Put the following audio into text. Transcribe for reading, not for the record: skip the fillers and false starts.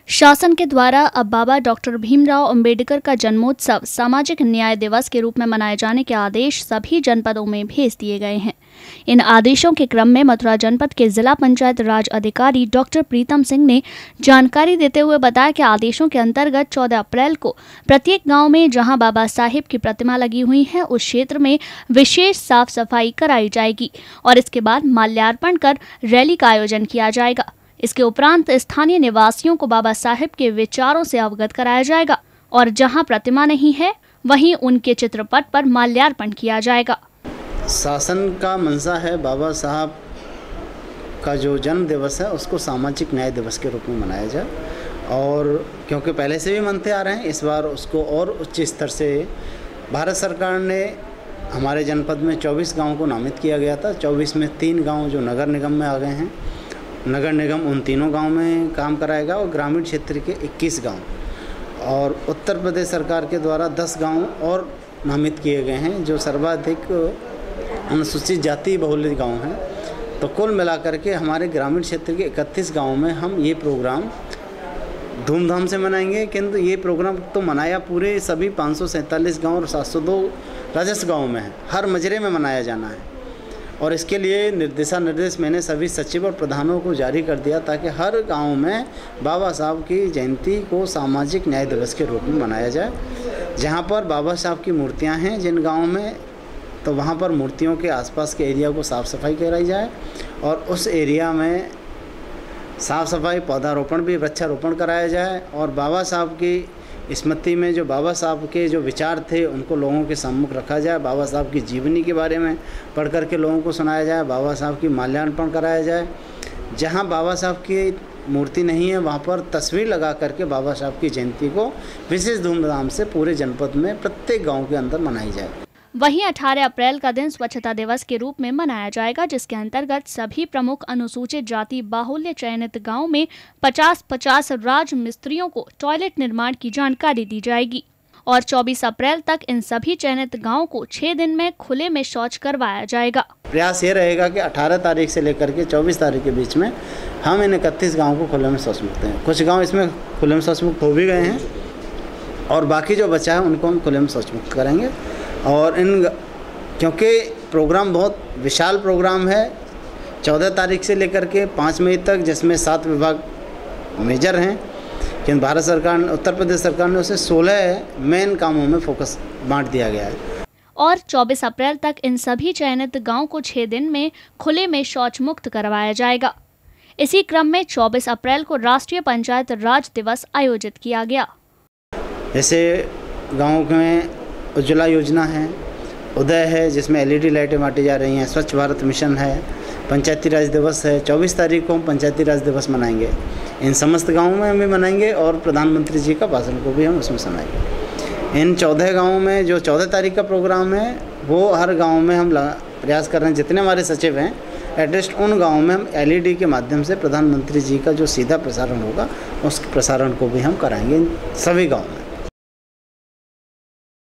शासन के द्वारा अब बाबा डॉक्टर भीमराव अंबेडकर का जन्मोत्सव सामाजिक न्याय दिवस के रूप में मनाए जाने के आदेश सभी जनपदों में भेज दिए गए हैं। इन आदेशों के क्रम में मथुरा जनपद के जिला पंचायत राज अधिकारी डॉक्टर प्रीतम सिंह ने जानकारी देते हुए बताया कि आदेशों के अंतर्गत 14 अप्रैल को प्रत्येक गांव में जहां बाबा साहेब की प्रतिमा लगी हुई है उस क्षेत्र में विशेष साफ सफाई कराई जाएगी और इसके बाद माल्यार्पण कर रैली का आयोजन किया जाएगा। इसके उपरांत स्थानीय निवासियों को बाबा साहेब के विचारों से अवगत कराया जाएगा और जहां प्रतिमा नहीं है वहीं उनके चित्रपट पर माल्यार्पण किया जाएगा। शासन का मंशा है बाबा साहब का जो जन्म दिवस है उसको सामाजिक न्याय दिवस के रूप में मनाया जाए और क्योंकि पहले से भी मनते आ रहे हैं, इस बार उसको और उच्च स्तर से भारत सरकार ने हमारे जनपद में 24 गाँव को नामित किया गया था। 24 में 3 गाँव जो नगर निगम में आ गए हैं। नगर निगम उन तीनों गांव में काम कराएगा और ग्रामीण क्षेत्र के 21 गांव और उत्तर प्रदेश सरकार के द्वारा 10 गांव और नामित किए गए हैं जो सर्वाधिक अनुसूचित जाति बहुल गांव हैं। तो कुल मिलाकर के हमारे ग्रामीण क्षेत्र के 31 गांव में हम ये प्रोग्राम धूमधाम से मनाएंगे। किंतु ये प्रोग्राम तो मनाया पूरे सभी 547 गाँव और 702 राजस्व गाँव में है, हर मजरे में मनाया जाना है और इसके लिए निर्देश मैंने सभी सचिव और प्रधानों को जारी कर दिया ताकि हर गांव में बाबा साहब की जयंती को सामाजिक न्याय दिवस के रूप में मनाया जाए। जहां पर बाबा साहब की मूर्तियां हैं जिन गांव में, तो वहां पर मूर्तियों के आसपास के एरिया को साफ़ सफाई कराई जाए और उस एरिया में साफ़ सफाई, पौधारोपण भी, वृक्षारोपण कराया जाए और बाबा साहब की स्मृति में जो बाबा साहब के जो विचार थे उनको लोगों के सम्मुख रखा जाए। बाबा साहब की जीवनी के बारे में पढ़ कर के लोगों को सुनाया जाए। बाबा साहब की माल्यार्पण कराया जाए। जहां बाबा साहब की मूर्ति नहीं है वहां पर तस्वीर लगा करके बाबा साहब की जयंती को विशेष धूमधाम से पूरे जनपद में प्रत्येक गाँव के अंदर मनाई जाए। वहीं 18 अप्रैल का दिन स्वच्छता दिवस के रूप में मनाया जाएगा, जिसके अंतर्गत सभी प्रमुख अनुसूचित जाति बाहुल्य चयनित गांव में 50-50 राज मिस्त्रियों को टॉयलेट निर्माण की जानकारी दी जाएगी और 24 अप्रैल तक इन सभी चयनित गांव को 6 दिन में खुले में शौच करवाया जाएगा। प्रयास ये रहेगा कि 18 तारीख से लेकर के 24 तारीख के बीच में हम इन 31 गाँव को खुले में शौच मुक्त हैं। कुछ गाँव इसमें खुले में शौच मुक्त हो भी गए हैं और बाकी जो बचा है उनको हम खुले में शौच मुक्त करेंगे। और क्योंकि प्रोग्राम बहुत विशाल प्रोग्राम है, 14 तारीख से लेकर के 5 मई तक, जिसमें 7 विभाग मेजर हैं, लेकिन भारत सरकार, उत्तर प्रदेश सरकार ने उसे 16 मेन कामों में फोकस बांट दिया गया है। और 24 अप्रैल तक इन सभी चयनित गांव को 6 दिन में खुले में शौच मुक्त करवाया जाएगा। इसी क्रम में 24 अप्रैल को राष्ट्रीय पंचायत राज दिवस आयोजित किया गया। जैसे गाँव में उज्ज्वला योजना है, उदय है जिसमें LED लाइटें बांटी जा रही हैं, स्वच्छ भारत मिशन है, पंचायती राज दिवस है। 24 तारीख को हम पंचायती राज दिवस मनाएंगे, इन समस्त गाँवों में हम भी मनाएंगे और प्रधानमंत्री जी का भाषण को भी हम उसमें सुनाएंगे। इन 14 गाँवों में जो 14 तारीख का प्रोग्राम है वो हर गाँव में हम प्रयास कर रहे हैं, जितने हमारे सचिव हैं एटलीस्ट उन गाँवों में हम LED के माध्यम से प्रधानमंत्री जी का जो सीधा प्रसारण होगा उस प्रसारण को भी हम कराएंगे सभी गाँव में।